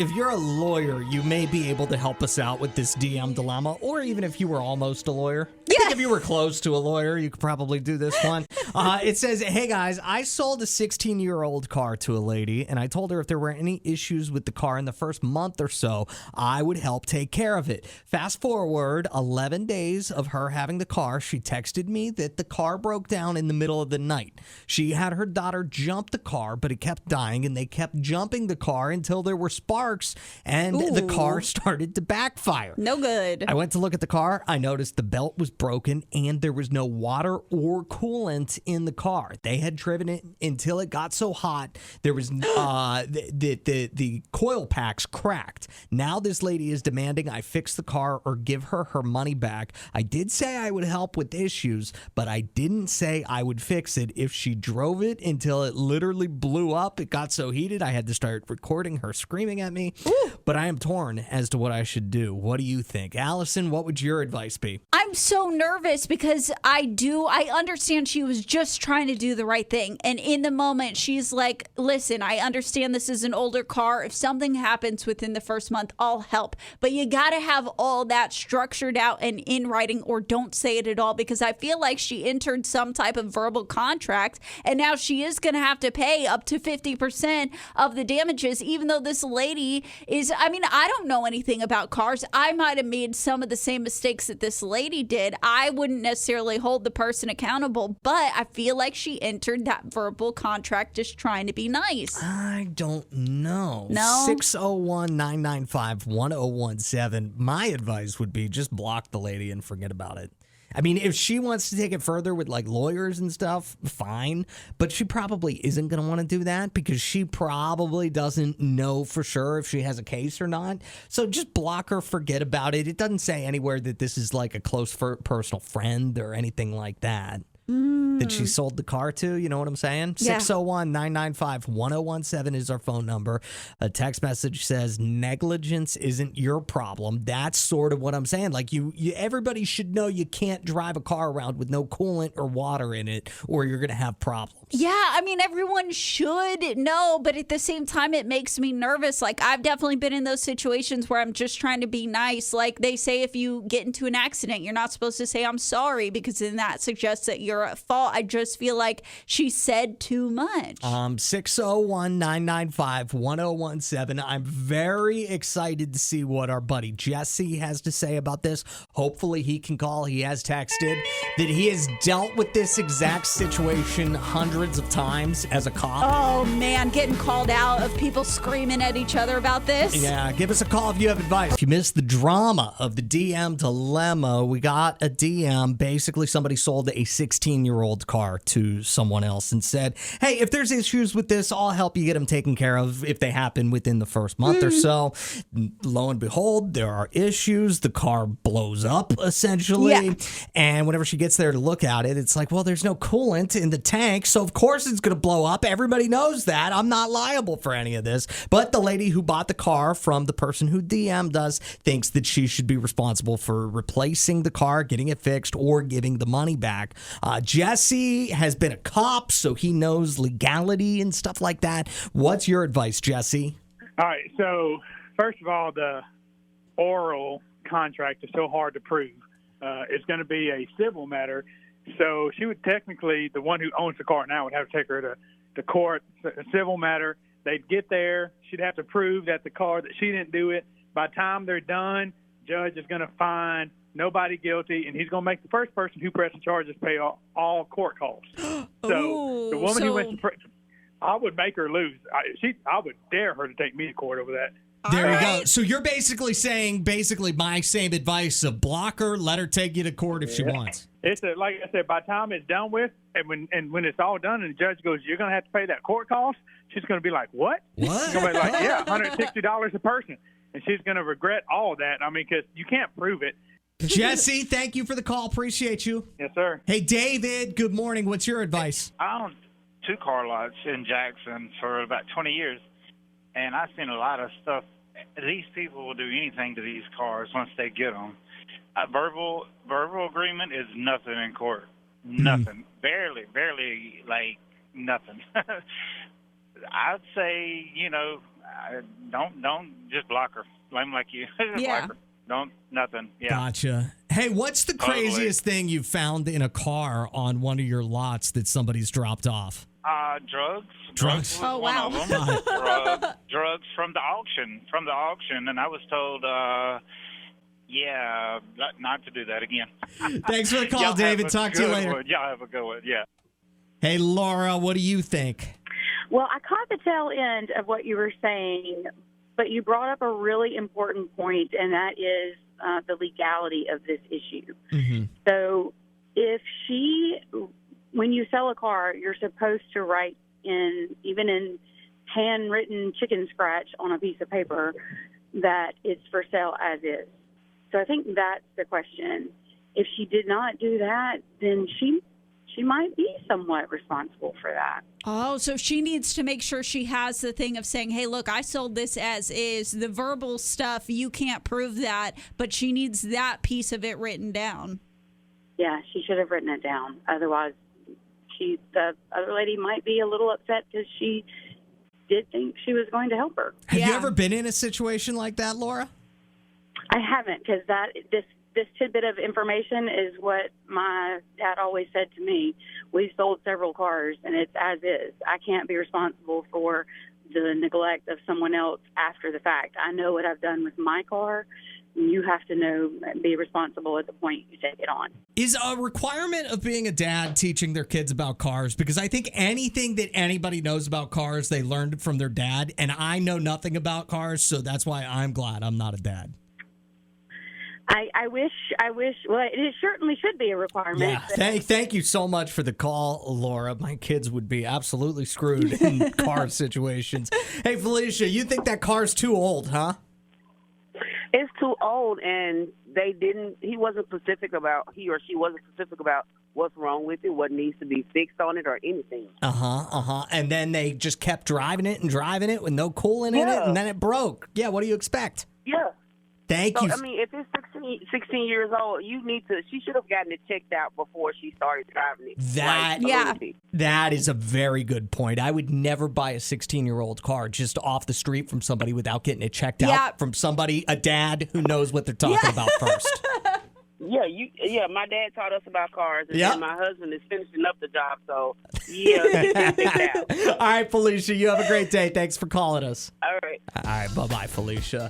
If you're a lawyer, you may be able to help us out with this DM dilemma, or even if you were almost a lawyer. I think if you were close to a lawyer, you could probably do this one. It says, hey guys, I sold a 16-year-old car to a lady, and I told her if there were any issues with the car in the first month or so, I would help take care of it. Fast forward 11 days of her having the car, she texted me that the car broke down in the middle of the night. She had her daughter jump the car, but it kept dying, and they kept jumping the car until there were sparks. And the car started to backfire. No good. I went to look at the car. I noticed the belt was broken and there was no water or coolant in the car. They had driven it until it got so hot there was the coil packs cracked. Now this lady is demanding I fix the car or give her her money back. I did say I would help with issues, but I didn't say I would fix it. If she drove it until it literally blew up, it got so heated I had to start recording her screaming at me. But I am torn as to what I should do. What do you think? Allison, what would your advice be? I'm so nervous because I understand she was just trying to do the right thing. And in the moment, she's like, listen, I understand this is an older car. If something happens within the first month, I'll help. But you got to have all that structured out and in writing, or don't say it at all, because I feel like she entered some type of verbal contract and now she is going to have to pay up to 50% of the damages, even though this lady I don't know anything about cars. I might have made some of the same mistakes that this lady did. I wouldn't necessarily hold the person accountable, but I feel like she entered that verbal contract just trying to be nice. I don't know. No? 601-995-1017. My advice would be just block the lady and forget about it. I mean, if she wants to take it further with like lawyers and stuff, fine. But she probably isn't going to want to do that because she probably doesn't know for sure if she has a case or not. So just block her, forget about it. It doesn't say anywhere that this is like a close personal friend or anything like that. That she sold the car to, you know what I'm saying? Yeah. 601-995-1017 is our phone number. A text message says, negligence isn't your problem. That's sort of what I'm saying. Like everybody should know you can't drive a car around with no coolant or water in it or you're going to have problems. Yeah, I mean, everyone should know, but at the same time, it makes me nervous. Like, I've definitely been in those situations where I'm just trying to be nice. Like, they say if you get into an accident, you're not supposed to say, I'm sorry, because then that suggests that you're at fault. I just feel like she said too much. 601-995-1017. I'm very excited to see what our buddy Jesse has to say about this. Hopefully he can call. He has texted that he has dealt with this exact situation hundreds of times as a cop. Oh, man, getting called out of people screaming at each other about this. Yeah, give us a call if you have advice. If you missed the drama of the DM dilemma, we got a DM. Basically, somebody sold a 16-year-old car to someone else and said, hey, if there's issues with this, I'll help you get them taken care of if they happen within the first month or so. Lo and behold, there are issues. The car blows up, essentially. Yeah. And whenever she gets there to look at it, it's like, well, there's no coolant in the tank, so of course it's going to blow up. Everybody knows that. I'm not liable for any of this. But the lady who bought the car from the person who DM'd us thinks that she should be responsible for replacing the car, getting it fixed, or giving the money back. Jesse has been a cop, so he knows legality and stuff like that. What's your advice, Jesse? All right, so first of all, the oral contract is so hard to prove. It's going to be a civil matter. So she would technically, the one who owns the car now would have to take her to court, a civil matter. They'd get there. She'd have to prove that the car, that she didn't do it. By the time they're done, judge is going to find nobody guilty, and he's going to make the first person who pressed the charges pay all court costs. So the woman who went to I would make her lose. I would dare her to take me to court over that. There you go. So you're basically saying my same advice of block her, let her take you to court if she wants. It's like I said, by the time it's done with, and when it's all done, and the judge goes, "You're going to have to pay that court cost," she's going to be like, "What?" What? She's going to be like, "Yeah, $160 a person," and she's going to regret all of that. I mean, because you can't prove it. Jesse, thank you for the call. Appreciate you. Yes, sir. Hey, David. Good morning. What's your advice? I owned 2 car lots in Jackson for about 20 years, and I've seen a lot of stuff. These people will do anything to these cars once they get them. A verbal agreement is nothing in court. Nothing. Barely, like nothing. I'd say, don't just block her. Lame like you. Just Yeah. block her. Don't nothing. Yeah. Gotcha. Hey, what's the Totally. craziest thing you found in a car on one of your lots that somebody's dropped off? Drugs. Drugs. Was Oh, one wow. of them. Drugs from the auction, and I was told, not to do that again. Thanks for the call, Y'all David. have a Talk to you good later. one. Y'all have a good one. Yeah. Hey, Laura, what do you think? Well, I caught the tail end of what you were saying, but you brought up a really important point, and that is the legality of this issue. Mm-hmm. So when you sell a car, you're supposed to write even in handwritten chicken scratch on a piece of paper, that it's for sale as is. So I think that's the question. If she did not do that, then she might be somewhat responsible for that. Oh, so she needs to make sure she has the thing of saying, hey, look, I sold this as is. The verbal stuff, you can't prove that, but she needs that piece of it written down. Yeah, she should have written it down. Otherwise, the other lady might be a little upset because she did think she was going to help her. Have you Yeah. ever been in a situation like that, Laura? I haven't, because this tidbit of information is what my dad always said to me. We've sold several cars, and it's as is. I can't be responsible for the neglect of someone else after the fact. I know what I've done with my car. You have to be responsible at the point you take it on. Is a requirement of being a dad teaching their kids about cars? Because I think anything that anybody knows about cars, they learned from their dad, and I know nothing about cars, so that's why I'm glad I'm not a dad. I wish, well, it certainly should be a requirement. Yeah, thank you so much for the call, Laura. My kids would be absolutely screwed in car situations. Hey, Felicia, you think that car's too old, huh? It's too old, and he wasn't specific about, he or she wasn't specific about what's wrong with it, what needs to be fixed on it, or anything. And then they just kept driving it with no coolant in it, and then it broke. Yeah, what do you expect? Yeah. Thank So, you. I mean, if it's 16 years old, she should have gotten it checked out before she started driving it. That is a very good point. I would never buy a 16-year-old car just off the street from somebody without getting it checked out from somebody, a dad who knows what they're talking about first. Yeah, my dad taught us about cars, and then my husband is finishing up the job, so All right, Felicia, you have a great day. Thanks for calling us. All right. All right, bye-bye, Felicia.